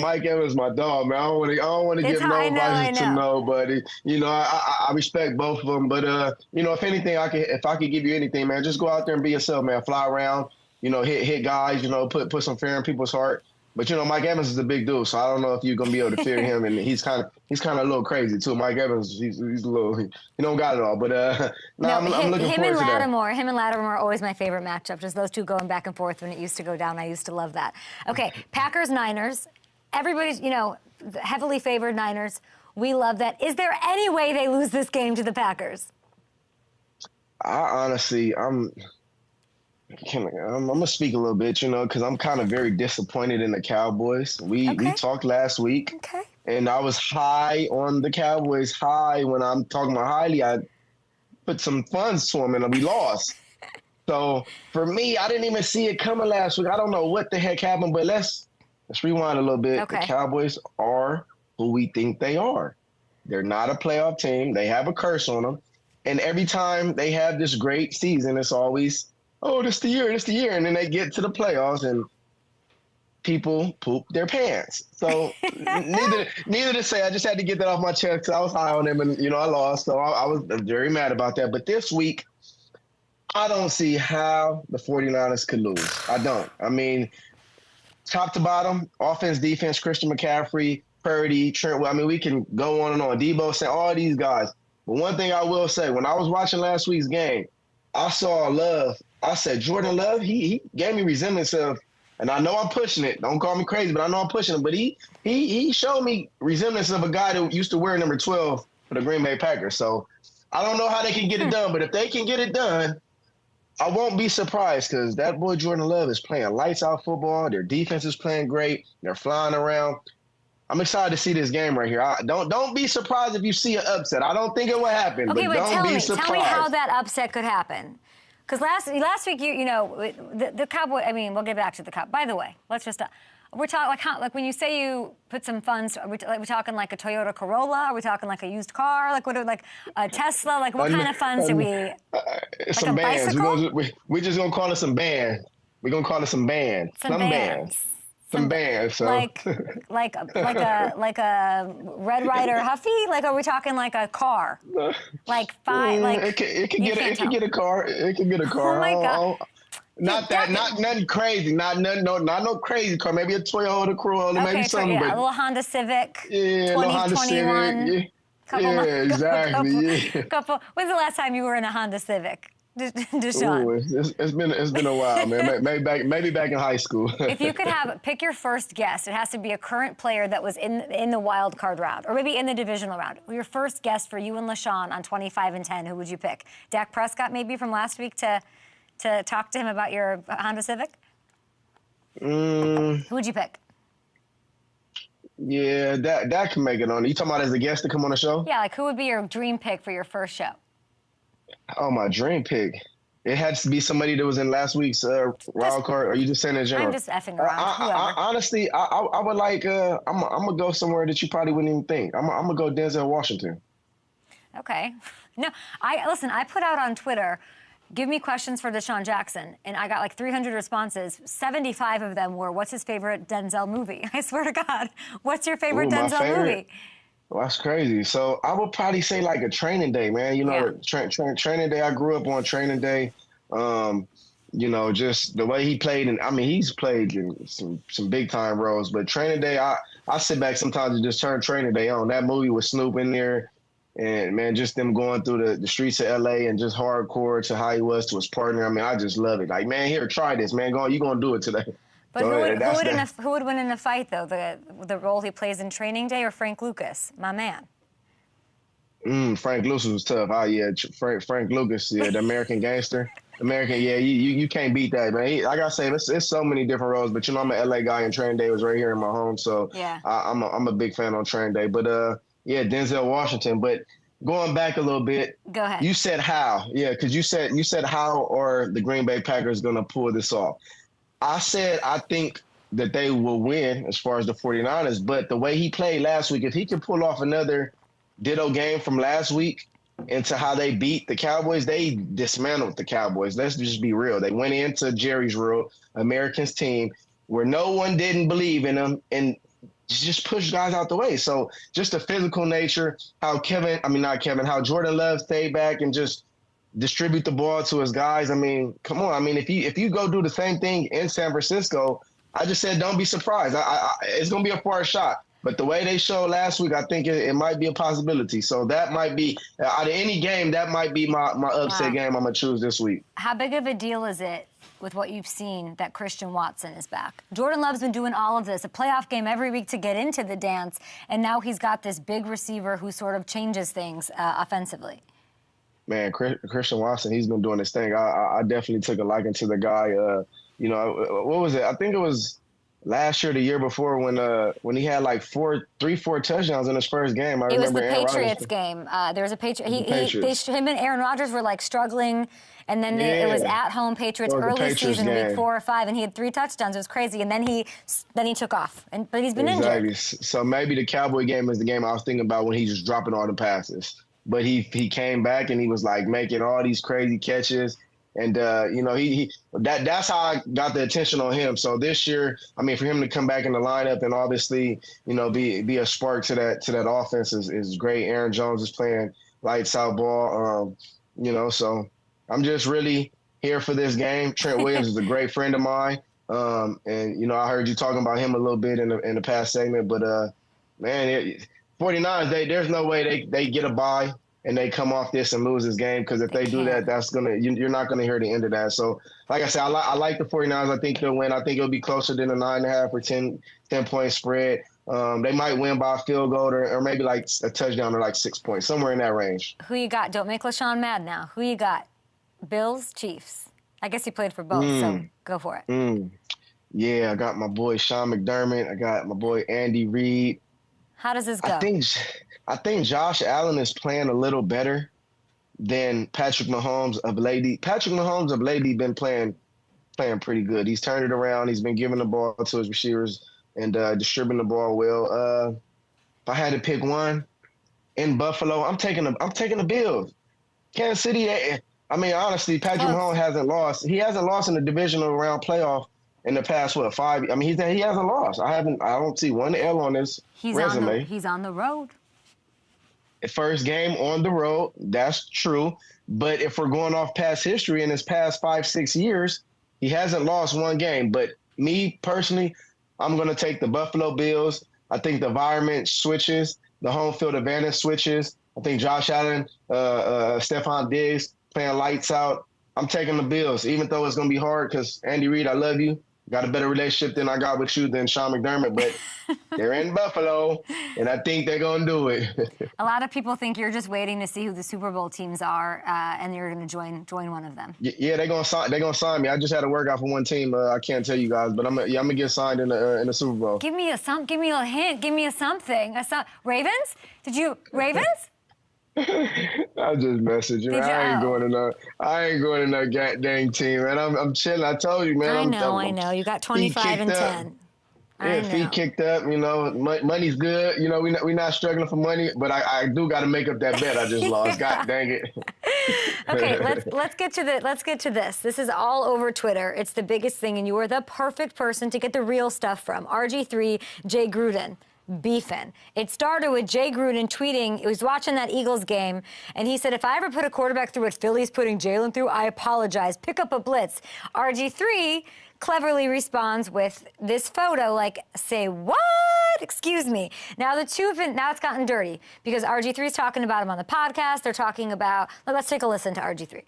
Mike Evans, my dog, man. I don't want to give no advice to nobody. I respect both of them, but if anything, if I could give you anything, man, just go out there and be yourself, man. Fly around, hit guys, put some fear in people's heart. But Mike Evans is a big dude, so I don't know if you're gonna be able to fear him. And he's kind of a little crazy too. Mike Evans, he's a little, he don't got it all. But I'm looking forward to that.
Him and Lattimore are always my favorite matchup. Just those two going back and forth when it used to go down. I used to love that. Okay, Packers Niners. Everybody's heavily favored Niners. We love that. Is there any way they lose this game to the Packers?
I'm gonna speak a little bit, because I'm kind of very disappointed in the Cowboys. We talked last week, and I was high on the Cowboys. High when I'm talking about highly, I put some funds to them, and we lost. So for me, I didn't even see it coming last week. I don't know what the heck happened, but let's rewind a little bit. Okay. The Cowboys are who we think they are. They're not a playoff team. They have a curse on them, and every time they have this great season, it's always, oh, this the year. And then they get to the playoffs and people poop their pants. So neither to say, I just had to get that off my chest because I was high on them and, I lost. So I was very mad about that. But this week, I don't see how the 49ers could lose. I don't. I mean, top to bottom, offense, defense, Christian McCaffrey, Purdy, Trent. I mean, we can go on and on. Debo, all these guys. But one thing I will say, when I was watching last week's game, I saw Love. I said, Jordan Love, he gave me resemblance of, and I know I'm pushing it. Don't call me crazy, but I know I'm pushing it. But he showed me resemblance of a guy that used to wear number 12 for the Green Bay Packers. So I don't know how they can get it done, but if they can get it done, I won't be surprised because that boy Jordan Love is playing lights out football. Their defense is playing great. They're flying around. I'm excited to see this game right here. Don't be surprised if you see an upset. I don't think it will happen.
Okay,
but
wait,
don't be surprised.
Tell me how that upset could happen. Because last week, the Cowboy. I mean, we'll get back to the Cowboy. By the way, let's just. We're talking like when you say you put some funds. Are we talking like a Toyota Corolla? Are we talking like a used car? Like a Tesla? Like what kind of funds do we?
Some bands. We're just gonna call it some band. We're gonna call it some band. Some bands. Some bands. So.
Like a Red Ryder Huffy? Like are we talking like a car? Like five? Like
it can get a car. It can get a car.
Oh my God.
Not nothing crazy. Not no crazy car. Maybe a Toyota Corolla. Maybe something.
A little Honda Civic.
Yeah,
2021.
Civic. Yeah, exactly.
When's the last time you were in a Honda Civic? DeSean?
Ooh, it's been a while, man. Maybe back in high school.
If you could pick your first guest, it has to be a current player that was in the wild card round, or maybe in the divisional round. Your first guest for you and LaShawn on 25 and 10, who would you pick? Dak Prescott, maybe from last week, to talk to him about your Honda Civic? Who would you pick?
Yeah, that can make it on. You talking about as a guest to come on the show?
Yeah, like who would be your dream pick for your first show?
Oh, my dream pick. It had to be somebody that was in last week's wild card. Or are you just saying in general?
I'm just effing around.
Honestly, I would like. I'm gonna go somewhere that you probably wouldn't even think. I'm gonna go Denzel Washington.
Okay. No, I put out on Twitter, give me questions for DeSean Jackson, and I got like 300 responses. 75 of them were, what's his favorite Denzel movie? I swear to God, what's your favorite Denzel movie?
Well, that's crazy. So I would probably say like a Training Day, man. You know, Training Day. I grew up on Training Day. You know, just the way he played, and I mean, he's played in some big time roles. But Training Day, I sit back sometimes and just turn Training Day on. That movie with Snoop in there, and man, just them going through the streets of LA and just hardcore to how he was to his partner. I mean, I just love it. Like, man, here, try this, man. You gonna do it today.
But who would win in a fight, though? The role he plays in Training Day or Frank Lucas, my man?
Frank Lucas was tough. Oh, yeah, Frank Lucas, yeah, the American gangster. Yeah, you can't beat that, man. Like I say, it's so many different roles, but, you know, I'm an LA guy, and Training Day was right here in my home, so yeah. I'm a big fan on Training Day. But, yeah, Denzel Washington. But going back a little bit.
Go ahead.
You said how. Yeah, because you said how are the Green Bay Packers going to pull this off. I said I think that they will win as far as the 49ers, but the way he played last week, if he can pull off another ditto game from last week into how they beat the Cowboys, they dismantled the Cowboys. Let's just be real. They went into Jerry's world, Americans team, where no one didn't believe in them and just pushed guys out the way. So just the physical nature, how Jordan Love stayed back and just distribute the ball to his guys. I mean, come on. I mean, if you go do the same thing in San Francisco, I just said don't be surprised. It's going to be a far shot. But the way they showed last week, I think it might be a possibility. So that might be, out of any game, that might be my upset game I'm going to choose this week.
How big of a deal is it with what you've seen that Christian Watson is back? Jordan Love's been doing all of this, a playoff game every week to get into the dance, and now he's got this big receiver who sort of changes things offensively.
Man, Christian Watson, he's been doing this thing. I definitely took a liking to the guy. You know, what was it? I think it was last year, the year before, when he had like 4 touchdowns in his first game.
It was the Patriots game. There was a him and Aaron Rodgers were like struggling, and then it was at home Patriots early season, week 4 or 5, and he had 3 touchdowns. It was crazy, and then he took off. But he's been injured.
So maybe the Cowboy game is the game I was thinking about when he's just dropping all the passes. But he came back and he was like making all these crazy catches, and you know that's how I got the attention on him. So this year, I mean, for him to come back in the lineup and obviously, you know, be a spark to that offense is great. Aaron Jones is playing lights out ball, you know. So I'm just really here for this game. Trent Williams is a great friend of mine, and you know I heard you talking about him a little bit in the past segment, but man. 49ers, there's no way they get a bye and they come off this and lose this game, because if they do that, you're not gonna hear the end of that. So, like I said, I like the 49ers. I think they'll win. I think it'll be closer than a 9.5 or 10-point spread. They might win by a field goal or maybe like a touchdown or like 6 points, somewhere in that range.
Who you got? Don't make LaShawn mad now. Who you got? Bills, Chiefs. I guess you played for both, so go for it.
Yeah, I got my boy Sean McDermott. I got my boy Andy Reid.
How does this go?
I think Josh Allen is playing a little better than Patrick Mahomes of lately. Patrick Mahomes of lately been playing pretty good. He's turned it around. He's been giving the ball to his receivers and distributing the ball well. If I had to pick one in Buffalo, I'm taking the Bills. Kansas City. I mean, honestly, Patrick Mahomes hasn't lost. He hasn't lost in the divisional round playoff in the past, 5? I mean, he hasn't lost. I don't see one L on his resume.
He's on the road.
First game on the road, that's true. But if we're going off past history in his past 5-6 years, he hasn't lost one game. But me personally, I'm going to take the Buffalo Bills. I think the environment switches, the home field advantage switches. I think Josh Allen, Stephon Diggs playing lights out. I'm taking the Bills, even though it's going to be hard because Andy Reid, I love you. Got a better relationship than I got with you than Sean McDermott, but they're in Buffalo, and I think they're going to do it.
A lot of people think you're just waiting to see who the Super Bowl teams are, and you're going to join one of them.
Yeah, they're gonna sign me. I just had to work out for one team. I can't tell you guys, but I'm gonna get signed in the Super Bowl.
Give me a hint. Give me a something. Ravens? Ravens?
I just messaged you. I ain't going to no dang team, man. I'm chilling. I told you, man.
I know. You got 25 and 10.
Yeah, feet kicked up. You know, money's good. You know, we're not struggling for money, but I do got to make up that bet I just lost. God dang it.
Okay, let's get to this. This is all over Twitter. It's the biggest thing, and you are the perfect person to get the real stuff from. RG3, Jay Gruden. Beefing. It started with Jay Gruden tweeting, he was watching that Eagles game, and he said, if I ever put a quarterback through what Philly's putting Jalen through, I apologize. Pick up a blitz. RG3 cleverly responds with this photo, like, say what? Excuse me. Now the two have now it's gotten dirty because RG3 is talking about him on the podcast. They're talking about, let's take a listen to RG3.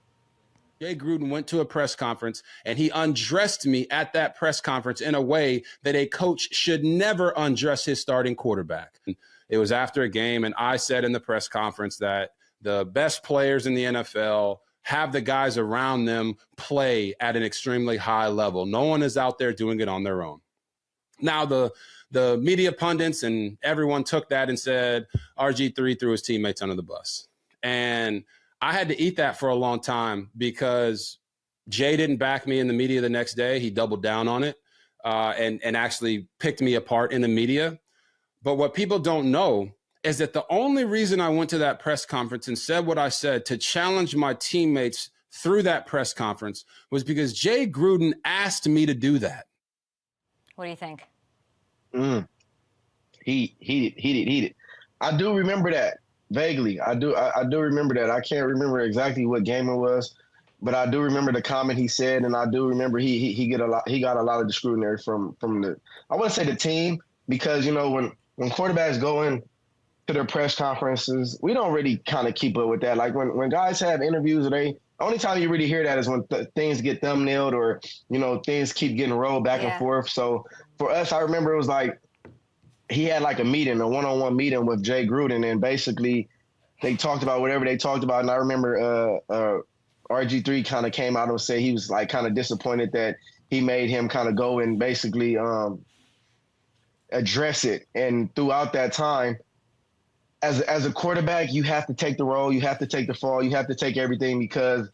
Jay Gruden went to a press conference and he undressed me at that press conference in a way that a coach should never undress his starting quarterback. It was after a game, and I said in the press conference that the best players in the NFL have the guys around them play at an extremely high level. No one is out there doing it on their own. Now, the media pundits and everyone took that and said RG3 threw his teammates under the bus. And I had to eat that for a long time because Jay didn't back me in the media the next day. He doubled down on it and actually picked me apart in the media. But what people don't know is that the only reason I went to that press conference and said what I said to challenge my teammates through that press conference was because Jay Gruden asked me to do that.
What do you think?
Heated. I do remember that. Vaguely, I do remember that. I can't remember exactly what game it was, but I do remember the comment he said, and I do remember he got a lot of the scrutiny from the, I wouldn't say the team, because you know when quarterbacks go in to their press conferences, we don't really kind of keep up with that. Like when guys have interviews, only time you really hear that is when things get thumbnailed or you know things keep getting rolled back and forth. So for us, I remember it was like, he had like a one-on-one meeting with Jay Gruden, and basically they talked about whatever they talked about. And I remember RG3 kind of came out and said he was like kind of disappointed that he made him kind of go and basically address it. And throughout that time, as a quarterback, you have to take the role, you have to take the fall, you have to take everything, because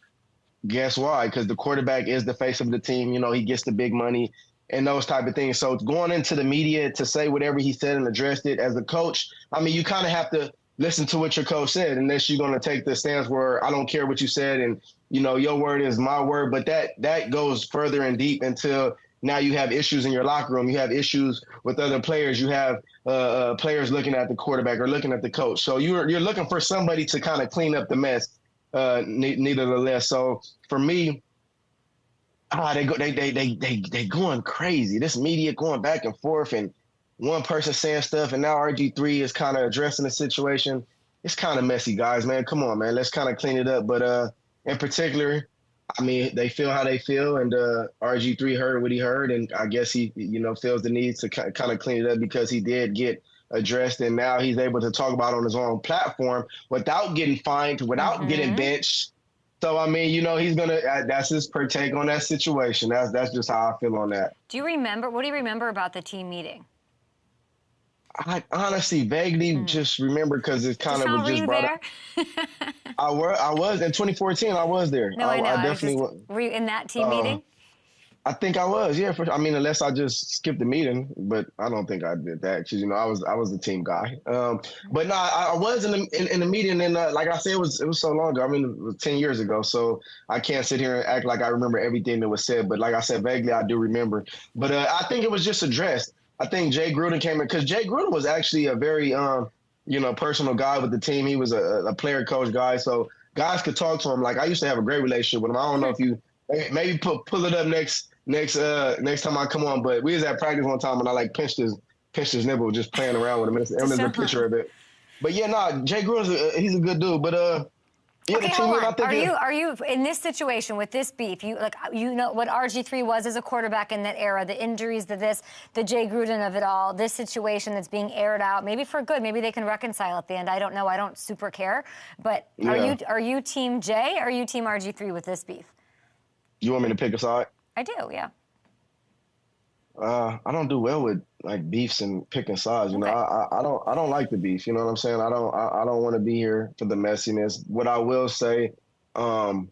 guess why? Because the quarterback is the face of the team. You know, he gets the big money and those type of things. So going into the media to say whatever he said and addressed it as a coach, I mean, you kind of have to listen to what your coach said, unless you're going to take the stance where I don't care what you said and, you know, your word is my word. But that goes further and deep until now you have issues in your locker room. You have issues with other players. You have players looking at the quarterback or looking at the coach. So you're looking for somebody to kind of clean up the mess, nevertheless. So for me, they going crazy. This media going back and forth, and one person saying stuff, and now RG3 is kind of addressing the situation. It's kind of messy, guys, man. Come on, man. Let's kind of clean it up. But in particular, I mean, they feel how they feel, and RG3 heard what he heard, and I guess he, you know, feels the need to kind of clean it up because he did get addressed, and now he's able to talk about it on his own platform without getting fined, without getting benched. So, I mean, you know, he's going to – that's his per take on that situation. That's just how I feel on that.
Do you remember – what do you remember about the team meeting?
I honestly vaguely just remember because it kind of was just brought up. I was. In 2014, I was there.
No, I know.
I definitely was.
Were you in that team meeting?
I think I was, yeah. I mean, unless I just skipped the meeting, but I don't think I did that because, you know, I was the team guy. But no, I was in the meeting, and like I said, it was so long ago. I mean, it was 10 years ago, so I can't sit here and act like I remember everything that was said. But like I said, vaguely I do remember. But I think it was just addressed. I think Jay Gruden came in because Jay Gruden was actually a very, you know, personal guy with the team. He was a player coach guy, so guys could talk to him. Like I used to have a great relationship with him. I don't know if you maybe pull it up next time I come on. But we was at practice one time and I like pinched his nipple just playing around with him. And there's a picture of it. But yeah, Jay Gruden, he's a good dude. But Yeah,
Okay, hold on. Are you in this situation with this beef? You know what RG3 was as a quarterback in that era, the injuries, the Jay Gruden of it all, this situation that's being aired out, maybe for good, maybe they can reconcile at the end. I don't know. I don't super care. But are you team Jay or are you team RG3 with this beef?
You want me to pick a side?
I do, yeah.
I don't do well with like beefs and picking sides. You know, I don't like the beef. You know what I'm saying? I don't want to be here for the messiness. What I will say, I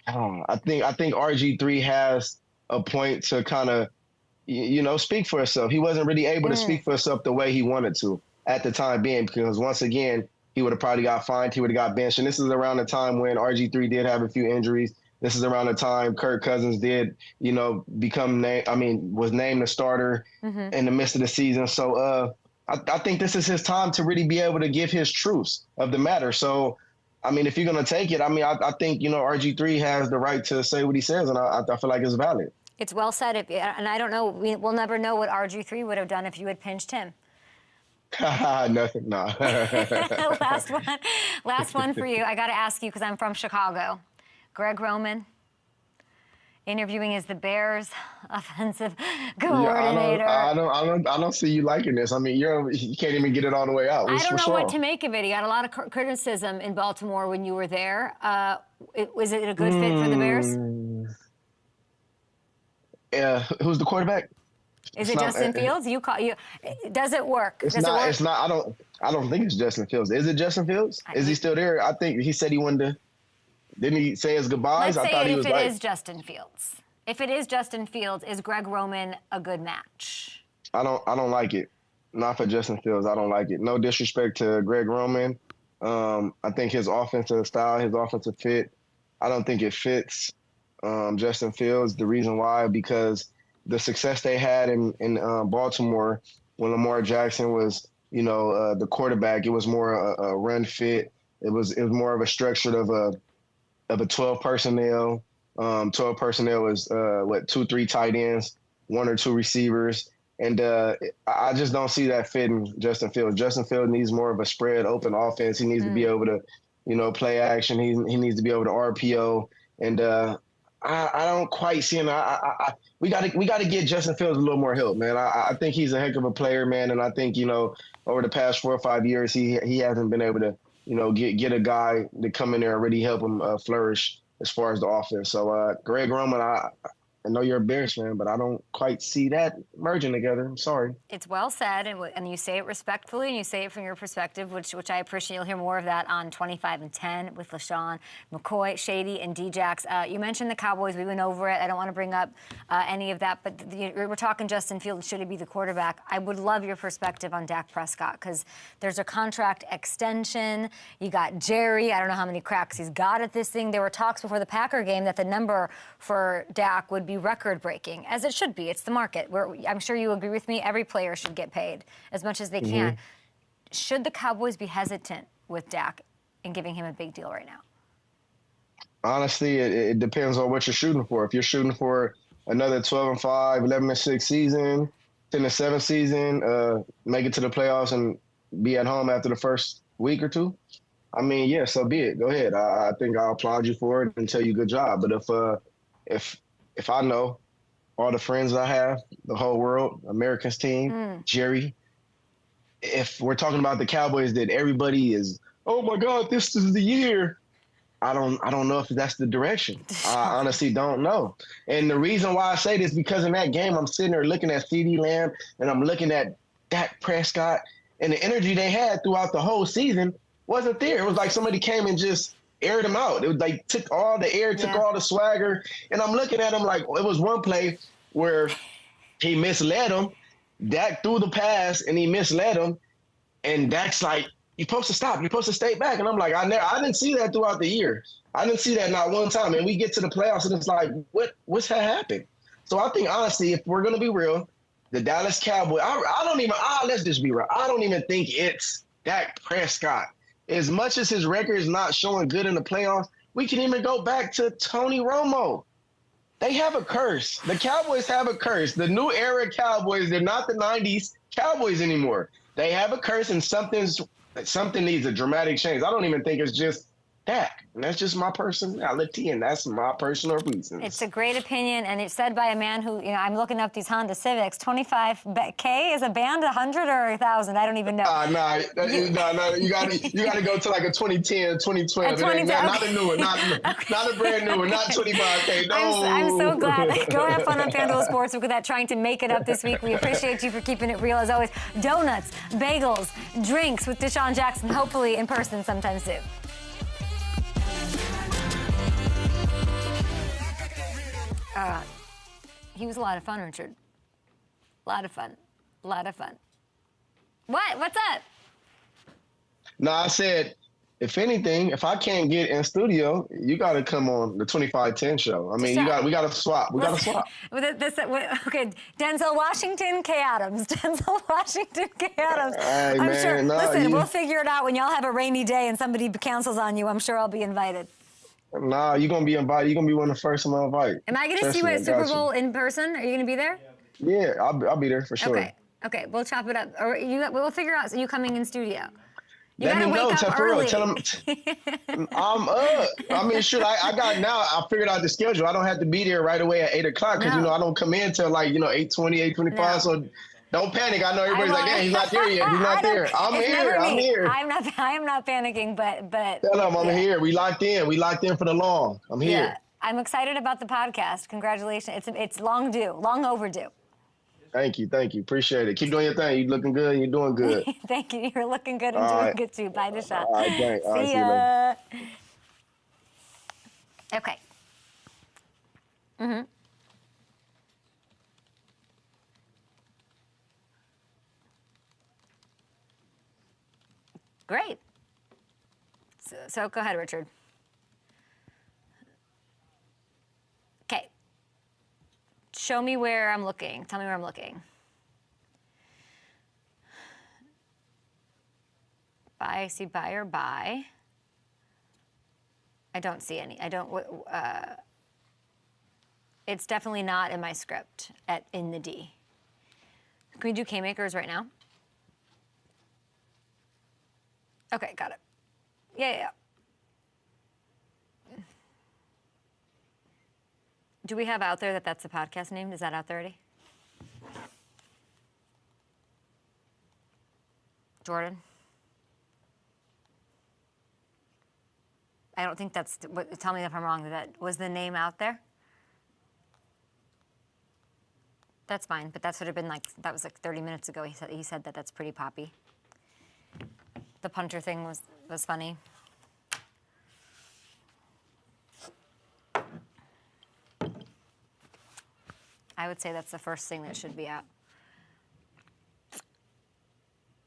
think RG3 has a point to kind of, you know, speak for himself. He wasn't really able to speak for himself the way he wanted to at the time being, because once again, he would have probably got fined. He would have got benched. And this is around the time when RG3 did have a few injuries. This is around the time Kirk Cousins did, you know, was named the starter in the midst of the season. So I think this is his time to really be able to give his truths of the matter. So, I mean, if you're going to take it, I think, you know, RG3 has the right to say what he says, and I feel like it's valid.
It's well said. And I don't know, we'll never know what RG3 would have done if you had pinched him.
Nothing, no.
Last one for you. I got to ask you because I'm from Chicago. Greg Roman interviewing as the Bears offensive coordinator.
I don't see you liking this. I mean, you can't even get it all the way out.
I don't know what to make of it. He got a lot of criticism in Baltimore when you were there. Was it a good fit for the Bears?
Who's the quarterback?
Is it Justin Fields? Does it work?
It's not. I don't think it's Justin Fields. Is it Justin Fields? Is he still there? I think he said he wanted to. Didn't he say his goodbyes?
Let's say if it is Justin Fields. If it is Justin Fields, is Greg Roman a good match?
I don't like it. Not for Justin Fields. I don't like it. No disrespect to Greg Roman. I think his offensive style, his offensive fit, I don't think it fits Justin Fields. The reason why, because the success they had in Baltimore when Lamar Jackson was, you know, the quarterback, it was more a run fit. It was more of a structured of a 12 personnel. 12 personnel is 2-3 tight ends, 1 or 2 receivers. And I just don't see that fitting Justin Fields. Justin Fields needs more of a spread open offense. He needs to be able to, you know, play action. He needs to be able to RPO. And I don't quite see him. We got to get Justin Fields a little more help, man. I think he's a heck of a player, man. And I think, you know, over the past 4 or 5 years, he hasn't been able to, you know, get a guy to come in there and really help him flourish as far as the offense. So, Greg Roman, I know you're a Bears fan, but I don't quite see that merging together. I'm sorry.
It's well said, and you say it respectfully, and you say it from your perspective, which I appreciate. You'll hear more of that on 25 and 10 with LaShawn McCoy, Shady, and D-Jax. You mentioned the Cowboys. We went over it. I don't want to bring up any of that, but we're talking Justin Fields. Should he be the quarterback? I would love your perspective on Dak Prescott, because there's a contract extension. You got Jerry. I don't know how many cracks he's got at this thing. There were talks before the Packer game that the number for Dak would be record-breaking, as it should be. It's the market. I'm sure you agree with me. Every player should get paid as much as they can. Should the Cowboys be hesitant with Dak in giving him a big deal right now?
Honestly, it depends on what you're shooting for. If you're shooting for another 12-5, 11-6 season, 10-7 season, make it to the playoffs and be at home after the first week or two, I mean, yeah, so be it. Go ahead. I think I'll applaud you for it and tell you good job. But if I know all the friends I have, the whole world, America's team, Jerry, if we're talking about the Cowboys that everybody is, oh my God, this is the year. I don't know if that's the direction. I honestly don't know. And the reason why I say this, because in that game, I'm sitting there looking at CeeDee Lamb and I'm looking at Dak Prescott, and the energy they had throughout the whole season wasn't there. It was like somebody came and just aired him out. It was like took all the air, took all the swagger. And I'm looking at him like, it was one play where he misled him. Dak threw the pass and he misled him. And Dak's like, you're supposed to stop. You're supposed to stay back. And I'm like, I didn't see that throughout the year. I didn't see that not one time. And we get to the playoffs and it's like, what's happened? So I think, honestly, if we're going to be real, the Dallas Cowboys, let's just be real. I don't even think it's Dak Prescott. As much as his record is not showing good in the playoffs, we can even go back to Tony Romo. They have a curse. The Cowboys have a curse. The new era Cowboys, they're not the 90s Cowboys anymore. They have a curse, and something needs a dramatic change. I don't even think it's just Dak. And that's just my personality, and that's my personal reasons.
It's a great opinion, and it's said by a man who, I'm looking up these Honda Civics. 25K is a band, 100 or 1,000? I don't even know.
No. You got to go to like a 2010, 2012. Not a new one, not a brand new one, not 25K. No.
I'm so glad. Go have fun on FanDuel Sports. Look at that, trying to make it up this week. We appreciate you for keeping it real as always. Donuts, bagels, drinks with DeSean Jackson, hopefully in person sometime soon. He was a lot of fun, Richard. A lot of fun. What? What's up?
No, I said, if anything, if I can't get in studio, you got to come on the 2510 show. I mean, we got to swap.
Okay, Denzel Washington, K. Adams. Denzel Washington, K. Adams.
Hey,
I'm
man,
sure.
no,
Listen, we'll figure it out when y'all have a rainy day and somebody cancels on you. I'm sure I'll be invited.
Nah, you're going to be invited. You're going to be one of the first I'm going to invite.
Am I going to see you at Super Bowl in person? Are you going to be there?
Yeah, I'll be there for sure.
Okay, we'll chop it up. Or we'll figure out you coming in studio. You
Let
gotta
me know.
wake up early.
Tell them I'm up. I mean, I figured out the schedule. I don't have to be there right away at 8 o'clock because, I don't come in till 8:20, 8:25. No. So don't panic. I know everybody's like, yeah, he's not there yet. He's not there. I'm here.
I am not panicking, but
tell them I'm here. We locked in. We locked in for the long. I'm here.
Yeah. I'm excited about the podcast. Congratulations. It's long overdue.
Thank you. Appreciate it. Keep doing your thing. You're looking good and you're doing good.
Thank you. You're looking good and doing good too. Bye, DeSean.
All right, thanks.
See ya. Okay. Great. So go ahead, Richard. Okay. Show me where I'm looking. Tell me where I'm looking. Buy, I see buy or buy. I don't see any. It's definitely not in my script in the D. Can we do K-makers right now? Okay, got it. Yeah. Do we have out there that's the podcast name? Is that out there already? Jordan? I don't think that's, tell me if I'm wrong, that was the name out there? That's fine, but that would have been that was 30 minutes ago. He said that's pretty poppy. The punter thing was funny. I would say that's the first thing that should be out.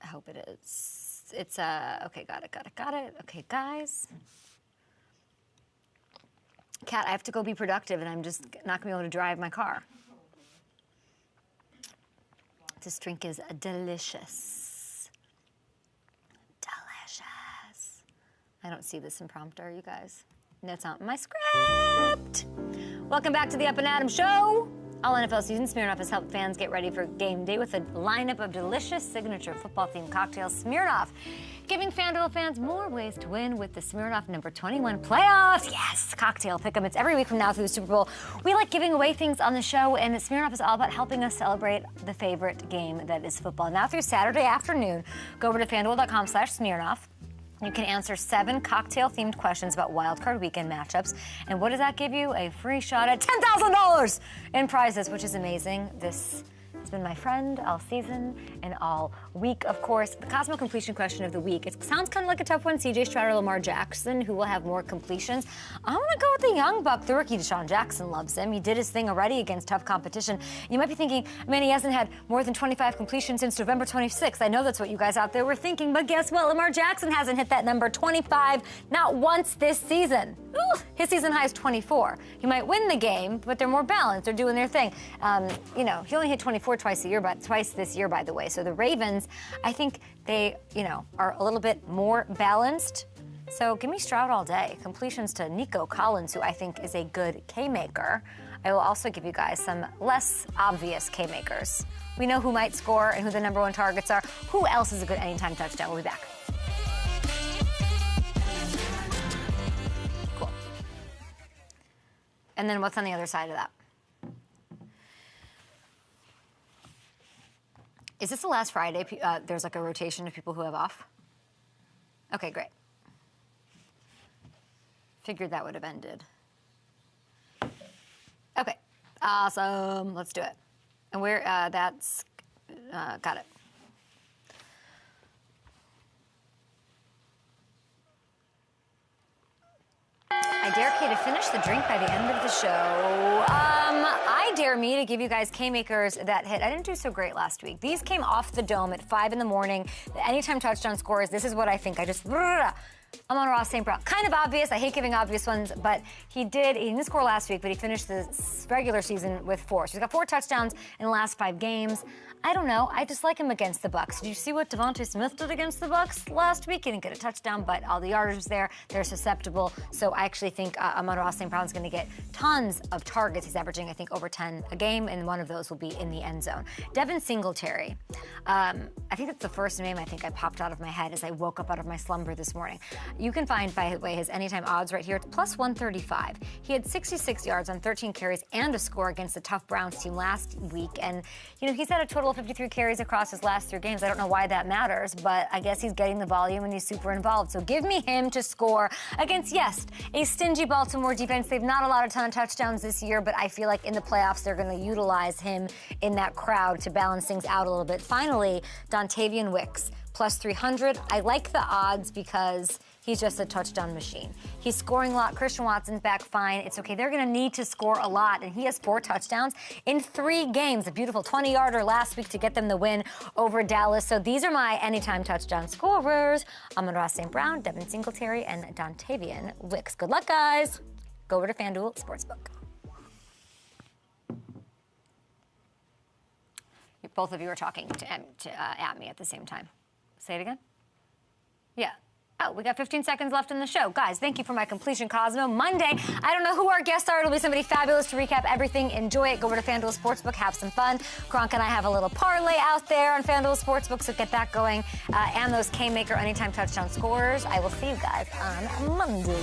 I hope it is. It's okay, got it. Okay, guys. Kat, I have to go be productive, and I'm just not gonna be able to drive my car. This drink is delicious. Delicious. I don't see this in prompter, you guys. That's not my script. Welcome back to the Up and Adam Show. All NFL season, Smirnoff has helped fans get ready for game day with a lineup of delicious signature football-themed cocktails. Smirnoff, giving FanDuel fans more ways to win with the Smirnoff number 21 playoffs. Yes, cocktail pick'em. It's every week from now through the Super Bowl. We like giving away things on the show, and Smirnoff is all about helping us celebrate the favorite game that is football. Now through Saturday afternoon, go over to FanDuel.com/Smirnoff. You can answer 7 cocktail-themed questions about wildcard weekend matchups. And what does that give you? A free shot at $10,000 in prizes, which is amazing. This has been my friend all season and all week, of course. The Cosmo completion question of the week. It sounds kind of like a tough one. C.J. Stroud or Lamar Jackson, who will have more completions? I want to go with the young buck, the rookie. DeSean Jackson loves him. He did his thing already against tough competition. You might be thinking, man, he hasn't had more than 25 completions since November 26th. I know that's what you guys out there were thinking, but guess what? Lamar Jackson hasn't hit that number 25 not once this season. Ooh, his season high is 24. He might win the game, but they're more balanced. They're doing their thing. He only hit 24 twice this year, by the way. So the Ravens, I think they, are a little bit more balanced. So give me Stroud all day. Completions to Nico Collins, who I think is a good K-maker. I will also give you guys some less obvious K-makers. We know who might score and who the number 1 targets are. Who else is a good anytime touchdown? We'll be back. And then what's on the other side of that? Is this the last Friday? There's like a rotation of people who have off? Okay, great. Figured that would have ended. Okay, awesome. Let's do it. And we're, that's, got it. I dare Kay to finish the drink by the end of the show. I dare me to give you guys K-makers that hit. I didn't do so great last week. These came off the dome at 5 in the morning. The anytime touchdown scores, this is what I think. Amon-Ra St. Brown. Kind of obvious. I hate giving obvious ones, but he didn't score last week, but he finished the regular season with 4. So he's got 4 touchdowns in the last 5 games. I don't know. I just like him against the Bucs. Did you see what Devontae Smith did against the Bucs last week? He didn't get a touchdown, but all the yardage was there. They're susceptible. So I actually think Amon-Ra St. Brown's going to get tons of targets. He's averaging, I think, over 10 a game, and one of those will be in the end zone. Devin Singletary. I think that's the first name I think I popped out of my head as I woke up out of my slumber this morning. You can find, by the way, his anytime odds right here. It's plus 135. He had 66 yards on 13 carries and a score against the tough Browns team last week. And, you know, he's had a total of 53 carries across his last 3 games. I don't know why that matters, but I guess he's getting the volume and he's super involved. So give me him to score against, yes, a stingy Baltimore defense. They've not allowed a ton of touchdowns this year, but I feel like in the playoffs they're going to utilize him in that crowd to balance things out a little bit. Finally, Dontavian Wicks, plus 300. I like the odds because he's just a touchdown machine. He's scoring a lot. Christian Watson's back fine. It's okay. They're going to need to score a lot, and he has 4 touchdowns in 3 games. A beautiful 20-yarder last week to get them the win over Dallas. So these are my anytime touchdown scorers. Amon-Ra St. Brown, Devin Singletary, and Dontavian Wicks. Good luck, guys. Go over to FanDuel Sportsbook. Both of you are talking at me at the same time. Say it again. Yeah. Oh, we got 15 seconds left in the show. Guys, thank you for my completion, Cosmo. Monday, I don't know who our guests are. It'll be somebody fabulous to recap everything. Enjoy it. Go over to FanDuel Sportsbook. Have some fun. Gronk and I have a little parlay out there on FanDuel Sportsbook, so get that going. And those K-Maker anytime touchdown scorers. I will see you guys on Monday.